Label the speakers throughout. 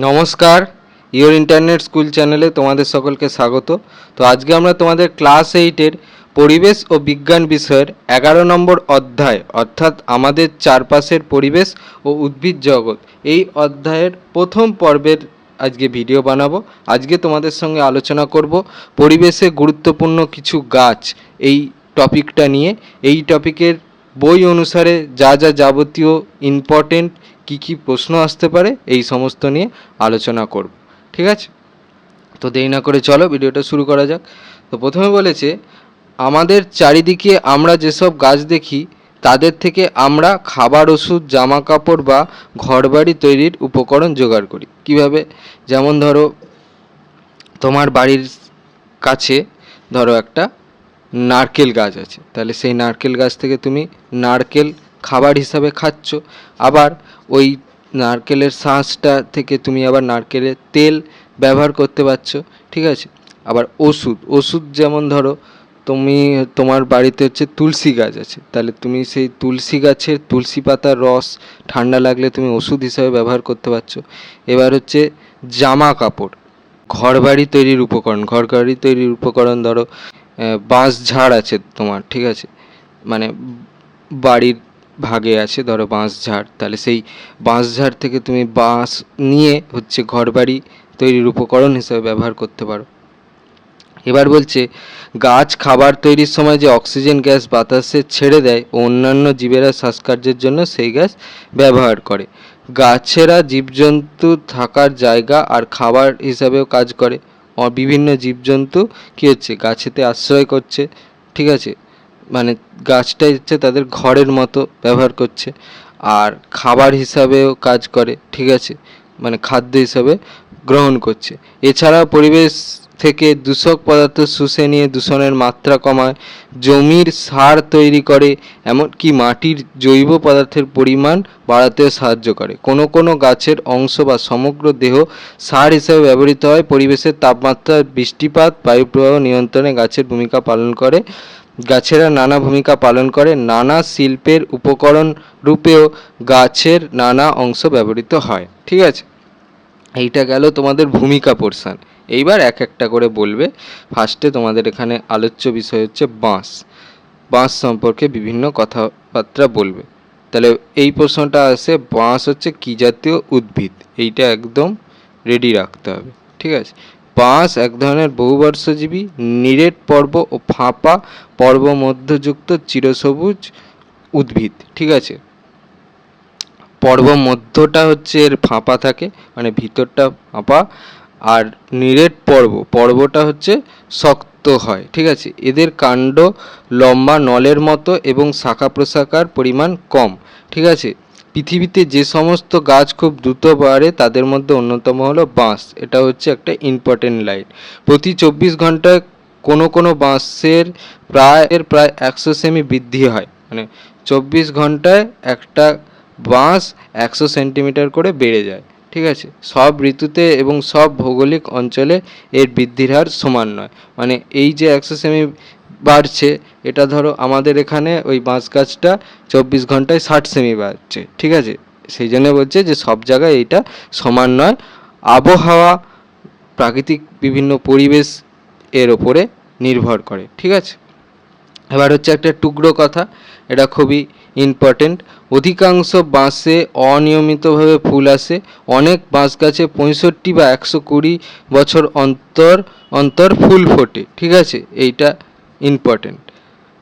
Speaker 1: নমস্কার, your internet school চ্যানেলে তোমাদের সকলকে স্বাগত। তো আজকে আমরা তোমাদের ক্লাস 8-এর পরিবেশ ও বিজ্ঞান বিষয়ের 11 নম্বর অধ্যায় অর্থাৎ আমাদের চারপাশের পরিবেশ ও উদ্ভিদ জগৎ এই অধ্যায়ের প্রথম পর্বের আজকে ভিডিও বানাবো। আজকে তোমাদের সঙ্গে আলোচনা করব পরিবেশে গুরুত্বপূর্ণ কিছু গাছ এই টপিকটা নিয়ে। এই টপিকের বই অনুসারে যা যা যাবতীয় ইম্পর্টেন্ট কী কী প্রশ্ন আসতে পারে এই সমস্ত নিয়ে আলোচনা করব, ঠিক আছে? তো দেরি না করে চলো ভিডিওটা শুরু করা যাক। তো প্রথমে বলেছে আমাদের চারিদিকে আমরা যেসব গাছ দেখি তাদের থেকে আমরা খাবার, ওষুধ, জামা কাপড় বা ঘরবাড়ি তৈরির উপকরণ জোগাড় করি। কিভাবে? যেমন ধরো তোমার বাড়ির কাছে ধরো একটা নারকেল গাছ আছে, তাহলে সেই নারকেল গাছ থেকে তুমি নারকেল খাবার হিসাবে খাচ্ছ। আবার ওই নারকেলের শাঁসটা থেকে তুমি আবার নারকেলের তেল ব্যবহার করতে পারছো, ঠিক আছে? আবার ওষুধ যেমন ধরো তুমি তোমার বাড়িতে হচ্ছে তুলসী গাছ আছে, তাহলে তুমি সেই তুলসী গাছের তুলসী পাতার রস ঠান্ডা লাগলে তুমি ওষুধ হিসাবে ব্যবহার করতে পারছো। এবার হচ্ছে জামা কাপড়, ঘরবাড়ি তৈরির উপকরণ ধরো বাঁশ ঝাড় আছে তোমার, ঠিক আছে? মানে বাড়ির ভাগে আছে ধরো বাঁশ ঝাড়, তাহলে সেই বাঁশ ঝাড় থেকে তুমি বাঁশ নিয়ে হচ্ছে ঘরবাড়ি তৈরির উপকরণ হিসেবে ব্যবহার করতে পারো। এবার বলছে গাছ খাবার তৈরির সময় যে অক্সিজেন গ্যাস বাতাসে ছেড়ে দেয় ও অন্যান্য জীবেরা শ্বাসকার্যের জন্য সেই গ্যাস ব্যবহার করে। গাছেরা জীবজন্তু থাকার জায়গা আর খাবার হিসাবেও কাজ করে। বিভিন্ন জীবজন্তু কী হচ্ছে গাছেতে আশ্রয় করছে, ঠিক আছে? মানে গাছটাই হচ্ছে তাদের ঘরের মতো ব্যবহার করছে, আর খাবার হিসাবেও কাজ করে, ঠিক আছে? মানে খাদ্য হিসাবে গ্রহণ করছে। এছাড়া পরিবেশ থেকে দূষক পদার্থ শুষে নিয়ে দূষণের মাত্রা কমায়, জমির সার তৈরি করে, এমনকি মাটির জৈব পদার্থের পরিমাণ বাড়াতেও সাহায্য করে। কোনো কোনো গাছের অংশ বা সমগ্র দেহ সার হিসেবে ব্যবহৃত হয়। পরিবেশের তাপমাত্রা, বৃষ্টিপাত, বায়ুপ্রবাহ নিয়ন্ত্রণে গাছের ভূমিকা পালন করে। গাছেরা নানা ভূমিকা পালন করে। নানা শিল্পের উপকরণ রূপেও গাছের নানা অংশ ব্যবহৃত হয়, ঠিক আছে? এইটা গেল তোমাদের ভূমিকা পোর্শন। এইবার এক একটা করে বলবে। ফার্স্টে তোমাদের এখানে আলোচ্য বিষয় হচ্ছে বাঁশ সম্পর্কে বিভিন্ন কথাবার্তা বলবে। তাহলে এই প্রশ্নটা আসে, বাঁশ হচ্ছে কী জাতীয় উদ্ভিদ? এইটা একদম রেডি রাখতে হবে, ঠিক আছে? বাঁশ এক ধরনের বহুবর্ষজীবী নিরেট পর্ব ও ফাঁপা পর্ব মধ্যযুক্ত চিরসবুজ উদ্ভিদ, ঠিক আছে? পর্ব মধ্যটা হচ্ছে এর ফাঁপা থাকে, মানে ভিতরটা ফাঁপা, আর নিরেট পর্বটা হচ্ছে শক্ত হয়, ঠিক আছে? এদের কাণ্ড লম্বা নলের মতো এবং শাখা প্রশাখার পরিমাণ কম, ঠিক আছে? পৃথিবীতে যে সমস্ত গাছ খুব দ্রুত বাড়ে তাদের মধ্যে অন্যতম হলো বাঁশ। এটা হচ্ছে একটা ইম্পর্টেন্ট লাইন। প্রতি 24 ঘন্টায় কোনো কোনো বাঁশের প্রায় 100 সেমি বৃদ্ধি হয়। মানে 24 ঘন্টায় একটা বাঁশ 100 সেন্টিমিটার করে বেড়ে যায়, ঠিক আছে? সব ঋতুতে এবং সব ভৌগোলিক অঞ্চলে এর বৃদ্ধির হার সমান নয়। মানে এই যে 100 সেমি বাড়ছে, এটা ধরো আমাদের এখানে ওই বাঁশ গাছটা 24 ঘন্টায় 60 সেমি বাড়ছে, ঠিক আছে? সেই জন্য বলছে যে সব জায়গায় এইটা সমান নয়। আবহাওয়া, প্রাকৃতিক বিভিন্ন পরিবেশ এর ওপরে নির্ভর করে, ঠিক আছে? এবার হচ্ছে একটা টুকরো কথা, এটা খুবই ইম্পর্টেন্ট। অধিকাংশ বাঁশে অনিয়মিতভাবে ফুল আসে। অনেক বাঁশ গাছে 65 বা 120 বছর অন্তর অন্তর ফুল ফোটে, ঠিক আছে? এইটা ইম্পর্টেন্ট।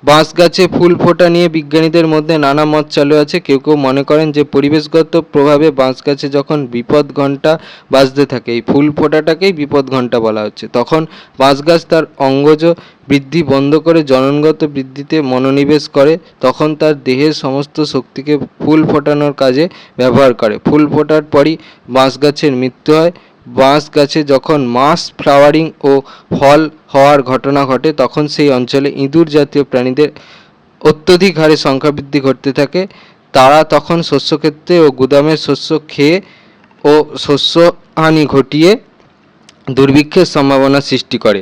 Speaker 1: বাঁশ গাছে ফুল ফোটা নিয়ে বিজ্ঞানীদের মধ্যে নানা মত চালু আছে। কেউ কেউ মনে করেন যে পরিবেশগত প্রভাবে বাঁশ গাছে যখন বিপদ ঘণ্টা বাজতে থাকে, এই ফুল ফোটাটাকেই বিপদ ঘণ্টা বলা হচ্ছে, তখন বাঁশ গাছ তার অঙ্গজ বৃদ্ধি বন্ধ করে জননগত বৃদ্ধিতে মনোনিবেশ করে। তখন তার দেহের সমস্ত শক্তিকে ফুল ফোটানোর কাজে ব্যবহার করে। ফুল ফোটার পরই বাঁশ গাছের মৃত্যু হয়। বাঁশ গাছে যখন মাস ফ্লাওয়ারিং ও ফল হওয়ার ঘটনা ঘটে তখন সেই অঞ্চলে ইঁদুর জাতীয় প্রাণীদের অত্যধিক হারে সংখ্যা বৃদ্ধি ঘটতে থাকে। তারা তখন শস্যক্ষেত্রে ও গুদামের শস্য খেয়ে ও শস্য হানি ঘটিয়ে দুর্ভিক্ষের সম্ভাবনা সৃষ্টি করে।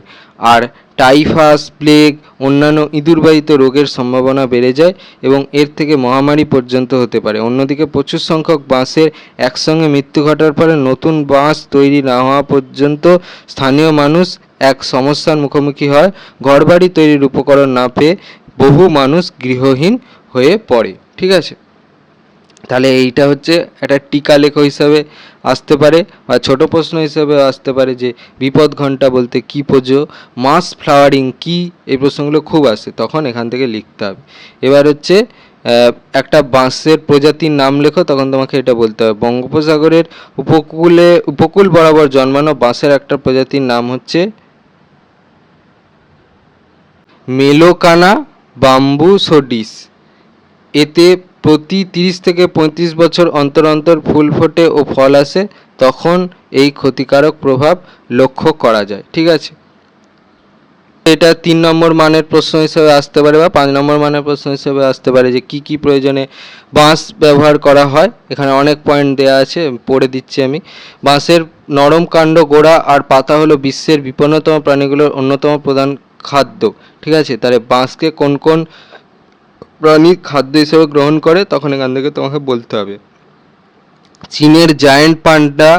Speaker 1: আর টাইফাস, প্লেগ, অন্যান্য ইঁদুরবাহিত রোগের সম্ভাবনা বেড়ে যায় এবং এর থেকে মহামারী পর্যন্ত হতে পারে। অন্যদিকে প্রচুর সংখ্যক বাঁশের একসঙ্গে মৃত্যু ঘটার ফলে নতুন বাঁশ তৈরি না হওয়া পর্যন্ত স্থানীয় মানুষ এক সমস্যার মুখোমুখি হয়। ঘরবাড়ি তৈরির উপকরণ না পেয়ে বহু মানুষ গৃহহীন হয়ে পড়ে। ঠিক আছে, তাহলে এইটা হচ্ছে একটা টিকা লেখ হিসাবে আসতে পারে বা ছোট প্রশ্ন হিসাবে আসতে পারে যে বিপদ ঘণ্টা বলতে কী বোঝো, মাস ফ্লাওয়ারিং কি, এই প্রশ্নগুলো খুব আসে, তখন এখান থেকে লিখতে হবে। এবার হচ্ছে একটা বাঁশের প্রজাতির নাম লেখো, তখন তোমাকে এটা বলতে হবে। বঙ্গোপসাগরের উপকূল বরাবর জন্মানো বাঁশের একটা প্রজাতির নাম হচ্ছে মেলোকানা বাম্বুসোডিস। এতে প্রতি 30 থেকে 35 বছর অন্তর অন্তর ফুল ফোটে ও ফল আসে, তখন এই ক্ষতিকারক প্রভাব লক্ষ্য করা যায়। ঠিক আছে, এটা 3 নম্বর মানের প্রশ্ন হিসেবে আসতে পারে বা 5 নম্বর মানের প্রশ্ন হিসেবে আসতে পারে যে কি কি প্রয়োজনে বাঁশ ব্যবহার করা হয়। এখানে অনেক পয়েন্ট দেওয়া আছে, পড়ে দিচ্ছি আমি। বাঁশের নরম কাণ্ড, গোড়া আর পাতা হলো বিশ্বের বিপন্নতম প্রাণীগুলোর অন্যতম প্রধান খাদ্য। ঠিক আছে, তাহলে বাঁশকে কোন কোন প্রাণী খাদ্য হিসেবে গ্রহণ করে, তখন এখান থেকে তোমাকে বলতে হবে। চীনের জায়ান্ট পান্ডা,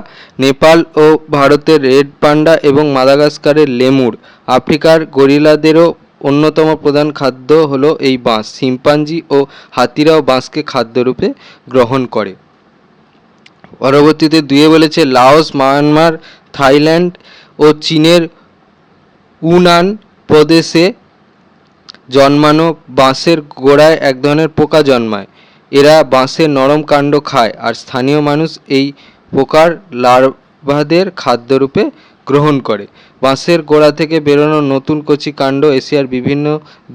Speaker 1: নেপাল ও ভারতের রেড পান্ডা এবং মাদাগাস্কারের লেমুর, আফ্রিকার গরিলাদেরও অন্যতম প্রধান খাদ্য হলো এই বাঁশ। শিম্পাঞ্জি ও হাতিরাও বাঁশকে খাদ্যরূপে গ্রহণ করে। পরবর্তীতে দুয়ে বলেছে লাওস, মায়ানমার, থাইল্যান্ড ও চীনের উনান প্রদেশে জন্মানো বাঁশের গোড়ায় এক ধরনের পোকা জন্মায়। এরা বাঁশের নরম কাণ্ড খায় আর স্থানীয় মানুষ এই পোকার লার্ভাদের খাদ্যরূপে গ্রহণ করে। বাঁশের গোড়া থেকে বেরোনো নতুন কচি কাণ্ড এশিয়ার বিভিন্ন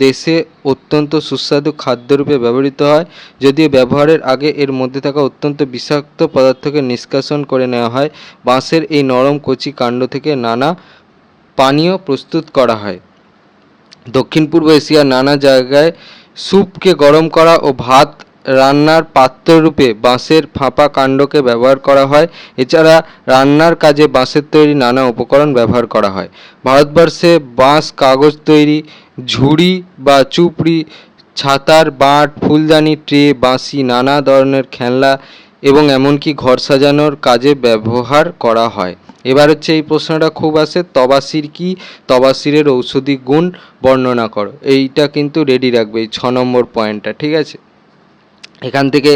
Speaker 1: দেশে অত্যন্ত সুস্বাদু খাদ্যরূপে ব্যবহৃত হয়, যদিও ব্যবহারের আগে এর মধ্যে থাকা অত্যন্ত বিষাক্ত পদার্থকে নিষ্কাশন করে নেওয়া হয়। বাঁশের এই নরম কচি কাণ্ড থেকে নানা পানীয় প্রস্তুত করা হয়। দক্ষিণ পূর্ব এশিয়ার নানা জায়গায় স্যুপকে গরম করা ও ভাত রান্নার পাত্ররূপে বাঁশের ফাঁপা কাণ্ডকে ব্যবহার করা হয়। এছাড়া রান্নার কাজে বাঁশের তৈরি নানা উপকরণ ব্যবহার করা হয়। ভারতবর্ষে বাঁশ কাগজ তৈরি, ঝুড়ি বা চুপড়ি, ছাতার বাঁট, ফুলদানি, ট্রে, বাঁশি, নানা ধরনের খেলনা এবং এমনকি ঘর সাজানোর কাজে ব্যবহার করা হয়। এবার হচ্ছে এই প্রশ্নটা খুব আসে, তবাসির কি, তবাসিরের ঔষধি গুণ বর্ণনা করো। এইটা কিন্তু রেডি রাখবে, এই 6 নম্বর পয়েন্টটা। ঠিক আছে, এখান থেকে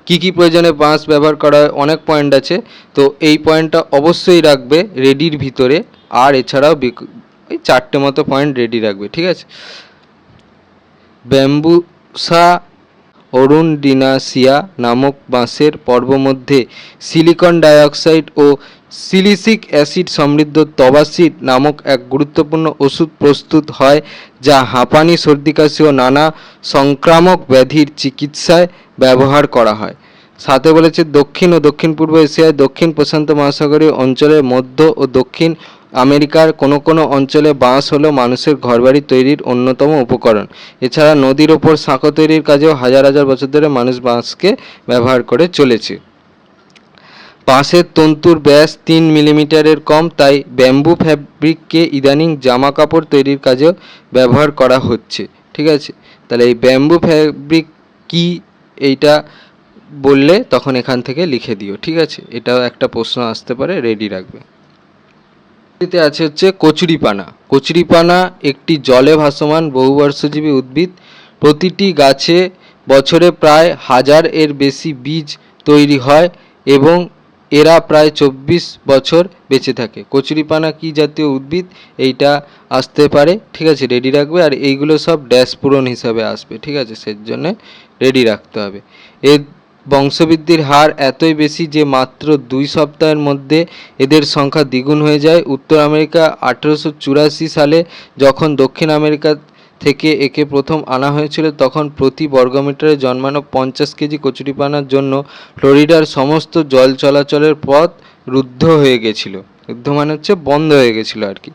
Speaker 1: কি কি প্রয়োজনে বাঁশ ব্যবহার করা হয় অনেক পয়েন্ট আছে, তো এই পয়েন্টটা অবশ্যই রাখবে রেডির ভিতরে। আর এছাড়াও এই 4টে মতো পয়েন্ট রেডি রাখবে। ঠিক আছে, ব্যাম্বুসা অরুন্ডিনাসিয়া নামক বাঁশের পর্বমধ্যে সিলিকন ডাইঅক্সাইড ও সিলিসিক অ্যাসিড সমৃদ্ধ তবাসির নামক এক গুরুত্বপূর্ণ ওষুধ প্রস্তুত হয়, যা হাঁপানি, সর্দি কাশি ও নানা সংক্রামক ব্যাধির চিকিৎসায় ব্যবহার করা হয়। সাথে বলেছে দক্ষিণ ও দক্ষিণ পূর্ব এশিয়ায়, দক্ষিণ প্রশান্ত মহাসাগরীয় অঞ্চলের, মধ্য ও দক্ষিণ আমেরিকার কোনো কোনো অঞ্চলে বাঁশ হলো মানুষের ঘরবাড়ি তৈরির অন্যতম উপকরণ। এছাড়া নদীর ওপর সাঁকো তৈরির কাজেও হাজার হাজার বছর ধরে মানুষ বাঁশকে ব্যবহার করে চলেছে। বাঁশের তন্তুর ব্যাস 3 মিলিমিটারের কম, তাই ব্যাম্বু ফ্যাব্রিককে ইদানিং জামা কাপড় তৈরির কাজেও ব্যবহার করা হচ্ছে। ঠিক আছে, তাহলে এই ব্যাম্বু ফ্যাব্রিক কি, এইটা বললে তখন এখান থেকে লিখে দিও। ঠিক আছে, এটাও একটা প্রশ্ন আসতে পারে, রেডি রাখবে। এতে আছে হচ্ছে কচুরিপানা। কচুরিপানা একটি জলে ভাসমান বহুবর্ষজীবী উদ্ভিদ। প্রতিটি গাছে বছরে প্রায় 1000 এর বেশি বীজ তৈরি হয় এবং এরা প্রায় 24 বছর বেঁচে থাকে। কচুরিপানা কি জাতীয় উদ্ভিদ, এইটা আসতে পারে। ঠিক আছে, রেডি রাখবে। আর এইগুলো সব ড্যাশ পূরণ হিসাবে আসবে। ঠিক আছে, সেই জন্য রেডি রাখতে হবে। এর বংশবৃদ্ধির হার এতই বেশি যে মাত্র 2 সপ্তাহের মধ্যে এদের সংখ্যা দ্বিগুণ হয়ে যায়। উত্তর আমেরিকা 1884 সালে যখন দক্ষিণ আমেরিকা থেকে একে প্রথম আনা হয়েছিল, তখন প্রতি বর্গমিটারে জন্মানো 50 কেজি কচুরিপানার জন্য ফ্লোরিডার সমস্ত জল চলাচলের পথ রুদ্ধ হয়ে গেছিল। রুদ্ধ মানে হচ্ছে বন্ধ হয়ে গেছিল আর কি।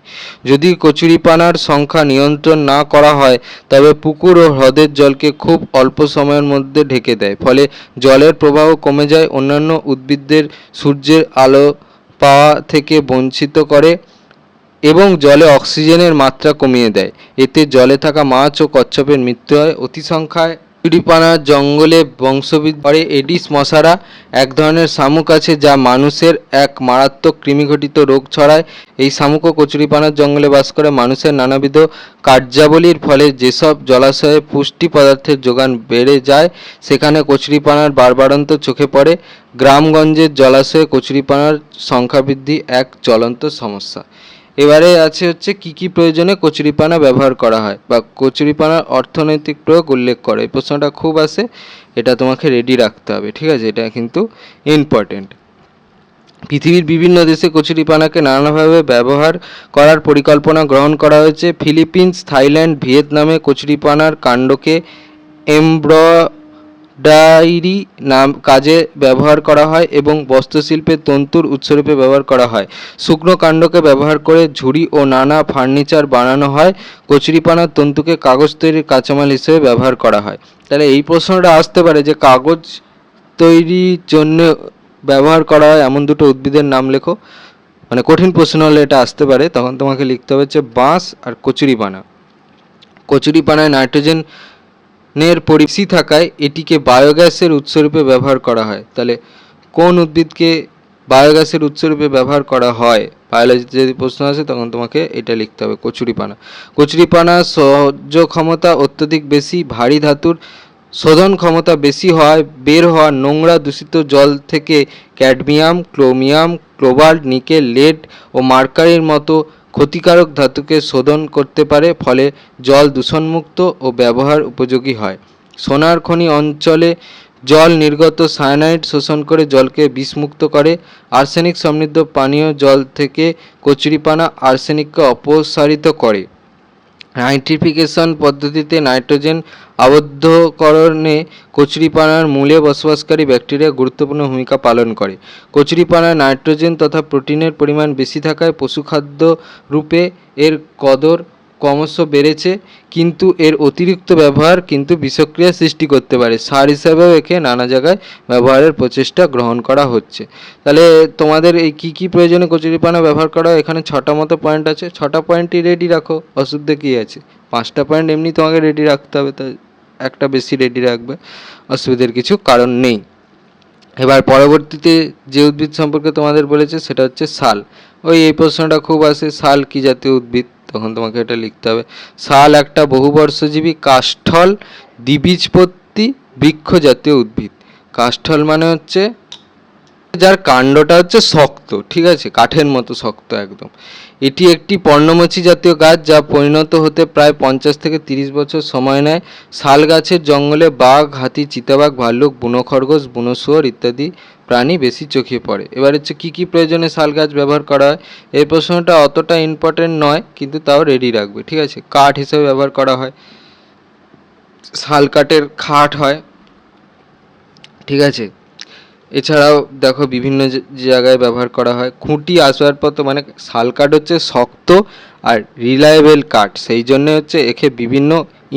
Speaker 1: যদি কচুরিপানার সংখ্যা নিয়ন্ত্রণ না করা হয়, তবে পুকুর ও হ্রদের জলকে খুব অল্প সময়ের মধ্যে ঢেকে দেয়, ফলে জলের প্রবাহ কমে যায়, অন্যান্য উদ্ভিদদের সূর্যের আলো পাওয়া থেকে বঞ্চিত করে এবং জলে অক্সিজেনের মাত্রা কমিয়ে দেয়। এতে জলে থাকা মাছ ও কচ্ছপের মৃত্যু হয়। অতি সংখ্যায় কচুরিপানার জঙ্গলে বংশবৃদ্ধি করে। এডিস মশারা এক ধরনের শামুক আছে যা মানুষের এক মারাত্মক কৃমিঘটিত রোগ ছড়ায়। এই শামুকও কচুরিপানার জঙ্গলে বাস করে। মানুষের নানাবিধ কার্যাবলীর ফলে যেসব জলাশয়ে পুষ্টি পদার্থের যোগান বেড়ে যায় সেখানে কচুরিপানার বাড়বাড়ন্ত চোখে পড়ে। গ্রামগঞ্জের জলাশয়ে কচুরিপানার সংখ্যা বৃদ্ধি এক জ্বলন্ত সমস্যা। এবারে আছে হচ্ছে কি কি প্রয়োজনে কচুরিপানা ব্যবহার করা হয় বা কচুরিপানার অর্থনৈতিক প্রয়োগ উল্লেখ করে। এই প্রশ্নটা খুব আসে, এটা তোমাকে রেডি রাখতে হবে, ঠিক আছে, এটা কিন্তু ইম্পর্টেন্ট। পৃথিবীর বিভিন্ন দেশে কচুরিপানাকে নানাভাবে ব্যবহার করার পরিকল্পনা গ্রহণ করা হয়েছে। ফিলিপিন্স, থাইল্যান্ড, ভিয়েতনামে কচুরিপানার কাণ্ডকে এমব্রয়ডারি নাম কাজে ব্যবহার করা হয় এবং বস্ত্রশিল্পে তন্তুর উৎসরূপে ব্যবহার করা হয়। শুকনো কাণ্ডকে ব্যবহার করে ঝুড়ি ও নানা ফার্নিচার বানানো হয়। কচুরিপানার তন্তুকে কাগজ তৈরির কাঁচামাল হিসেবে ব্যবহার করা হয়। তাহলে এই প্রশ্নটা আসতে পারে যে কাগজ তৈরির জন্য ব্যবহার করা হয় এমন দুটো উদ্ভিদের নাম লেখো। মানে কঠিন প্রশ্ন হলে এটা আসতে পারে, তখন তোমাকে লিখতে হবে হচ্ছে বাঁশ আর কচুরিপানা। কচুরিপানায় নাইট্রোজেনের বেশি থাকায় এটিকে বায়োগ্যাসের উৎসরূপে ব্যবহার করা হয়। তাহলে কোন উদ্ভিদকে বায়োগ্যাসের উৎসরূপে ব্যবহার করা হয়, বায়োলজিতে যদি প্রশ্ন আসে তখন তোমাকে এটা লিখতে হবে কচুরিপানা। কচুরিপানার সহ্য ক্ষমতা অত্যধিক বেশি। ভারী ধাতুর শোধন ক্ষমতা বেশি হওয়ায় বের হওয়া নোংরা দূষিত জল থেকে cadmium, chromium, cobalt, nickel, lead ও মার্কারির মতো ক্ষতিকারক ধাতুকে শোধন করতে পারে, ফলে জল দূষণমুক্ত ও ব্যবহার উপযোগী হয়। সোনার খনি অঞ্চলে জল নির্গত সায়ানাইড শোষণ করে জলকে বিষমুক্ত করে। আর্সেনিক সমৃদ্ধ পানীয় জল থেকে কচুরিপানা আর্সেনিককে অপসারিত করে। নাইট্রিফিকেশন পদ্ধতিতে নাইট্রোজেন আবদ্ধকরণে কচুরিপানার মূলে বসবাসকারী ব্যাকটেরিয়া গুরুত্বপূর্ণ ভূমিকা পালন করে। কচুরিপানায় নাইট্রোজেন তথা প্রোটিনের পরিমাণ বেশি থাকায় পশুখাদ্য রূপে এর কদর ক্রমশ বেড়েছে, কিন্তু এর অতিরিক্ত ব্যবহার কিন্তু বিষক্রিয়া সৃষ্টি করতে পারে। সার হিসাবেও একে নানা জায়গায় ব্যবহারের প্রচেষ্টা গ্রহণ করা হচ্ছে। তাহলে তোমাদের এই কী কী প্রয়োজনে কচুরিপানা ব্যবহার করা হয়, এখানে 6টা মতো পয়েন্ট আছে। 6টা পয়েন্টই রেডি রাখো, অসুবিধা কী আছে? 5টা পয়েন্ট এমনি তোমাকে রেডি রাখতে হবে, তাই একটা বেশি রেডি রাখবে, অসুবিধার কিছু কারণ নেই। এবার পরবর্তীতে যে উদ্ভিদ সম্পর্কে তোমাদের বলেছে সেটা হচ্ছে শাল। এই প্রশ্নটা খুব আসে, শাল কি জাতীয় উদ্ভিদ, তখন তোমাকে এটা লিখতে হবে। শাল একটা বহুবর্ষজীবী কাষ্ঠল দ্বিবীজপত্রী বৃক্ষ জাতীয় উদ্ভিদ। কাষ্ঠল মানে হচ্ছে যার কাণ্ডটা হচ্ছে শক্ত, ঠিক আছে, কাঠের মতো শক্ত একদম। এটি একটি পর্ণমোচী জাতীয় গাছ যা পরিণত হতে প্রায় 50 থেকে 30 বছর সময় নেয়। শাল গাছের জঙ্গলে বাঘ, হাতি, চিতাবাঘ, ভাল্লুক, বুনো খরগোশ, বুনো শুয়োর ইত্যাদি প্রাণী বেশি চোখে পড়ে। এবার হচ্ছে কী কী প্রয়োজনে শাল গাছ ব্যবহার করা হয়। এই প্রশ্নটা অতটা ইম্পর্টেন্ট নয়, কিন্তু তাও রেডি রাখবে, ঠিক আছে। কাঠ হিসেবে ব্যবহার করা হয়, শাল কাঠের খাট হয়, ঠিক আছে। এছাড়াও দেখো বিভিন্ন জায়গায় ব্যবহার করা হয়। খুঁটি আসবাবপত্র, মানে শাল কাঠ হচ্ছে শক্ত আর রিলায়েবল কাঠ, সেই জন্য হচ্ছে একে বিভিন্ন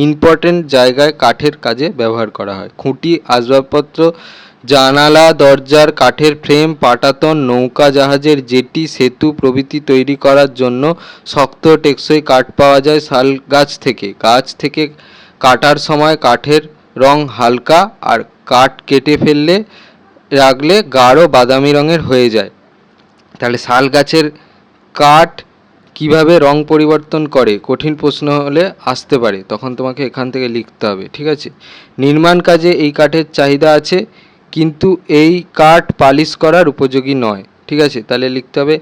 Speaker 1: ইম্পর্টেন্ট জায়গায় কাঠের কাজে ব্যবহার করা হয়। খুঁটি, আসবাবপত্র, জানালা দরজার কাঠের ফ্রেম, পাটাতন, নৌকা জাহাজের জেটি, সেতু প্রভৃতি তৈরি করার জন্য শক্ত টেকসই কাঠ পাওয়া যায় শাল গাছ থেকে। গাছ থেকে কাটার সময় কাঠের রং হালকা আর কাঠ কেটে ফেললে রাখলে গাঢ় বাদামি রঙের হয়ে যায়। তাহলে শাল গাছের কাঠ কিভাবে রং পরিবর্তন করে, কঠিন প্রশ্ন হলে আসতে পারে, তখন তোমাকে এখান থেকে লিখতে হবে, ঠিক আছে। নির্মাণ কাজে এই কাঠের চাহিদা আছে, কিন্তু এই কাঠ পালিশ করার উপযোগী নয়, ঠিক আছে। তাহলে লিখতে হবে,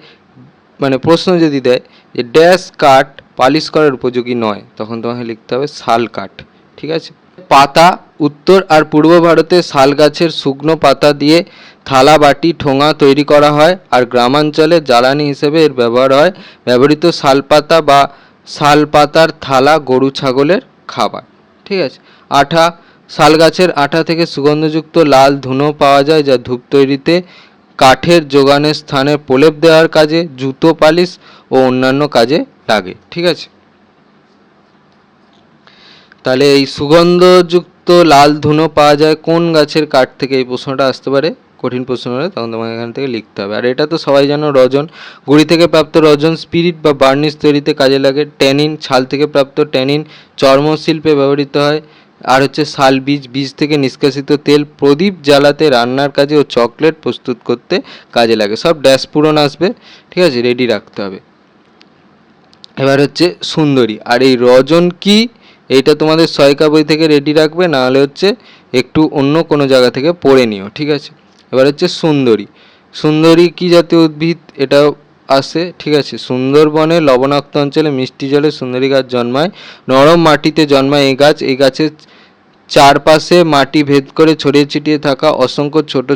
Speaker 1: মানে প্রশ্ন যদি দেয় যে ড্যাশ কাঠ পালিশ করার উপযোগী নয়, তখন তোমাকে লিখতে হবে শাল কাঠ, ঠিক আছে। পাতা, উত্তর আর পূর্ব ভারতে শাল গাছের শুকনো পাতা দিয়ে থালা, বাটি, ঠোঙা তৈরি করা হয়, আর গ্রামাঞ্চলে জ্বালানি হিসেবে এর ব্যবহার হয়। ব্যবহৃত শালপাতা বা শালপাতার থালা গরু ছাগলের খাবার, ঠিক আছে। আঠা, শাল গাছের আঠা থেকে সুগন্ধযুক্ত লাল ধুনো পাওয়া যায়, যা ধূপ তৈরিতে, কাঠের যোগানের স্থানে প্রলেপ দেওয়ার কাজে, জুতো পালিশ ও অন্যান্য কাজে লাগে, ঠিক আছে। তাহলে এই সুগন্ধযুক্ত লাল ধুনো পাওয়া যায় কোন গাছের কাঠ থেকে, এই প্রশ্নটা আসতে পারে কঠিন প্রশ্ন হলে তখন তোমাকে এখান থেকে লিখতে হবে। আর এটা তো সবাই জানো, রজন, গুড়ি থেকে প্রাপ্ত রজন স্পিরিট বা বার্নিশ তৈরিতে কাজে লাগে। ট্যানিন, ছাল থেকে প্রাপ্ত ট্যানিন চর্মশিল্পে ব্যবহৃত হয়। আর হচ্ছে শাল বীজ, বীজ থেকে নিষ্কাশিত তেল প্রদীপ জ্বালাতে, রান্নার কাজে ও চকলেট প্রস্তুত করতে কাজে লাগে। সব ড্যাশ পূরণ আসবে, ঠিক আছে, রেডি রাখতে হবে। এবার হচ্ছে সুন্দরী। আর এই রজন কি, এইটা তোমাদের সহায়িকা বই থেকে রেডি রাখবে, না হলে হচ্ছে একটু অন্য কোনো জায়গা থেকে পড়ে নিও, ঠিক আছে। এবার হচ্ছে সুন্দরী। সুন্দরী কি জাতীয় উদ্ভিদ, এটাও আসে, ঠিক আছে। সুন্দরবনে লবণাক্ত অঞ্চলে মিষ্টি জলে সুন্দরী গাছ জন্মায়। নরম মাটিতে জন্মায় এই গাছ। এই গাছের চারপাশে মাটি ভেদ করে ছড়িয়ে ছিটিয়ে থাকা অসংখ্য ছোট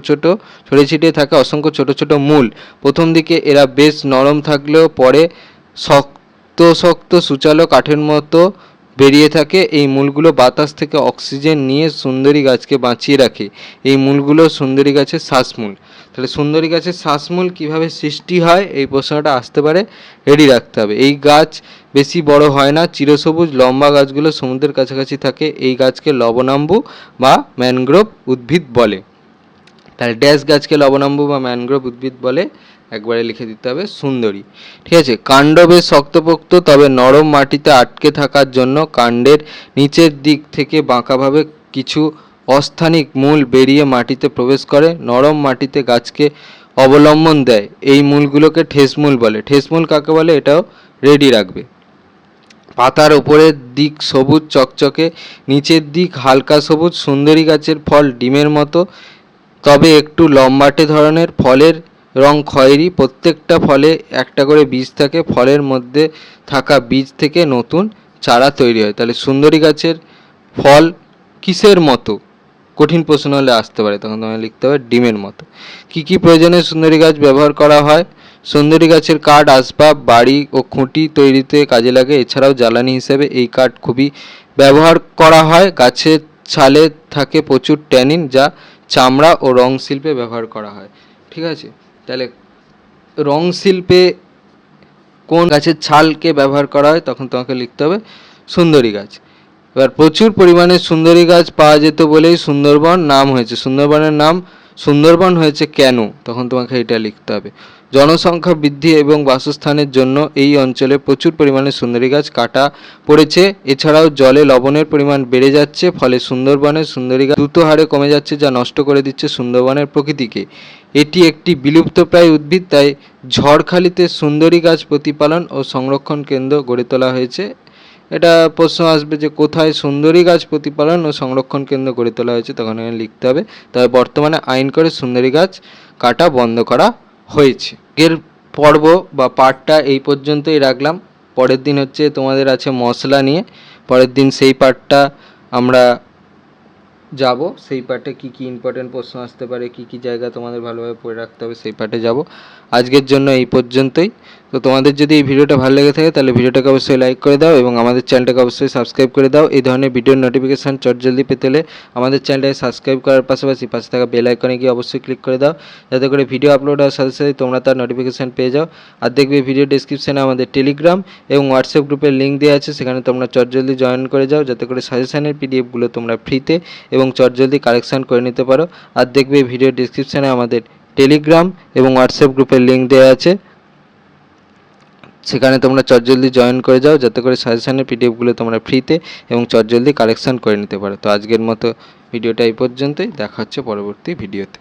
Speaker 1: ছোট মূল। প্রথম দিকে এরা বেশ নরম থাকলেও পরে শক্ত শক্ত সূচালো কাঠের মতো বেরিয়ে থাকে। এই মূলগুলো বাতাস থেকে অক্সিজেন নিয়ে সুন্দরী গাছকে বাঁচিয়ে রাখে। এই মূলগুলো সুন্দরী গাছের শ্বাসমূল। তাহলে সুন্দরী গাছের শ্বাসমূল কিভাবে সৃষ্টি হয়, এই প্রশ্নটা আসতে পারে, রেডি রাখতে হবে। এই গাছ বেশি বড় হয় না, চিরসবুজ লম্বা গাছগুলো সমুদ্রের কাছাকাছি থাকে। এই গাছকে লবণাম্বু বা ম্যানগ্রোভ উদ্ভিদ বলে। তাহলে ড্যাশ গাছকে লবণাম্বু বা ম্যানগ্রোভ উদ্ভিদ বলে, একবারে লিখে দিতে হবে সুন্দরী, ঠিক আছে। কাণ্ড বেশ শক্তপোক্ত, তবে নরম মাটিতে আটকে থাকার জন্য কাণ্ডের নিচের দিক থেকে বাঁকাভাবে কিছু অস্থানিক মূল বেরিয়ে মাটিতে প্রবেশ করে। নরম মাটিতে গাছকে অবলম্বন দেয়। এই মূলগুলোকে ঠেসমূল বলে। ঠেসমূল কাকে বলে, এটাও রেডি রাখবে। পাতার উপরের দিক সবুজ চকচকে, নিচের দিক হালকা সবুজ। সুন্দরী গাছের ফল ডিমের মতো, তবে একটু লম্বাটে ধরনের। ফলের রং খয়েরি। প্রত্যেকটা ফলে একটা করে বীজ থাকে। ফলের মধ্যে থাকা বীজ থেকে নতুন চারা তৈরি হয়। তাহলে সুন্দরী গাছের ফল কিসের মতো, কঠিন প্রশ্ন হলে আসতে পারে, তখন তোমায় লিখতে হবে ডিমের মতো। কি কি প্রয়োজনে সুন্দরী গাছ ব্যবহার করা হয়? সুন্দরী গাছের কাঠ আসবাব, বাড়ি ও খুঁটি তৈরিতে কাজে লাগে। এছাড়াও জ্বালানি হিসেবে এই কাঠ খুবই ব্যবহার করা হয়। গাছের ছালে থাকে প্রচুর ট্যানিন, যা চামড়া ও রং শিল্পে ব্যবহার করা হয়, ঠিক আছে। তাহলে রং শিল্পে কোন গাছের ছালকে ব্যবহার করা হয়, তখন তোমাকে লিখতে হবে সুন্দরী গাছ। এবার প্রচুর পরিমাণে সুন্দরী গাছ পাওয়া যেত বলেই সুন্দরবন নাম হয়েছে। সুন্দরবনের নাম সুন্দরবন হয়েছে কেন, তখন তোমাকে এটা লিখতে হবে। জনসংখ্যা বৃদ্ধি এবং বাসস্থানের জন্য এই অঞ্চলে প্রচুর পরিমাণে সুন্দরী গাছ কাটা পড়েছে। এছাড়াও জলে লবণের পরিমাণ বেড়ে যাচ্ছে, ফলে সুন্দরবনের সুন্দরী গাছ দ্রুত হারে কমে যাচ্ছে, যা নষ্ট করে দিচ্ছে সুন্দরবনের প্রকৃতিকে। এটি একটি বিলুপ্তপ্রায় উদ্ভিদ, তাই ঝড়খালিতে সুন্দরী গাছ প্রতিপালন ও সংরক্ষণ কেন্দ্র গড়ে তোলা হয়েছে। এটা প্রশ্ন আসবে যে কোথায় সুন্দরী গাছ প্রতিপালন ও সংরক্ষণ কেন্দ্র গড়ে তোলা হয়েছে, তখন এখানে লিখতে হবে। তবে বর্তমানে আইন করে সুন্দরী গাছ কাটা বন্ধ করা হয়েছে। এর পর্ব বা পার্টটা এই পর্যন্তই রাখলাম। পরের দিন হচ্ছে তোমাদের আছে মশলা নিয়ে। পরের দিন সেই পার্টটা আমরা যাব। সেই পার্টে কী কী ইম্পর্টেন্ট প্রশ্ন আসতে পারে, কী কী জায়গা তোমাদের ভালোভাবে পড়ে রাখতে হবে, সেই পার্টে যাব। আজকের জন্য এই পর্যন্তই। তো তোমাদের যদি এই ভিডিওটা ভালো লেগে থাকে তাহলে ভিডিওটাকে অবশ্যই লাইক করে দাও এবং আমাদের চ্যানেলটাকে অবশ্যই সাবস্ক্রাইব করে দাও। এই ধরনের ভিডিওর নোটিফিকেশান চটজলদি পেতে হলে আমাদের চ্যানেলটাকে সাবস্ক্রাইব করার পাশাপাশি পাশে থাকা বেল আইকনে গিয়ে অবশ্যই ক্লিক করে দাও, যাতে করে ভিডিও আপলোড হওয়ার সাথে সাথে তোমরা তার নোটিফিকেশান পেয়ে যাও। আর দেখবে ভিডিও ডেসক্রিপশানে আমাদের টেলিগ্রাম এবং হোয়াটসঅ্যাপ গ্রুপের লিঙ্ক দেওয়া আছে, সেখানে তোমরা চটজলদি জয়েন করে যাও, যাতে করে সাজেশানের পিডিএফগুলো তোমরা ফ্রিতে এবং চটজলদি কালেকশান করে নিতে পারো। আর দেখবে ভিডিও ডেসক্রিপশানে আমাদের টেলিগ্রাম এবং হোয়াটসঅ্যাপ গ্রুপের লিঙ্ক দেওয়া আছে, সেখানে তোমরা চটজলদি জয়েন করে যাও, যাতে করে সাজেশানের পিডিএফগুলো তোমরা ফ্রিতে এবং চটজলদি কালেকশান করে নিতে পারো। তো আজকের মতো ভিডিওটা এই পর্যন্তই। দেখা হচ্ছে পরবর্তী ভিডিওতে।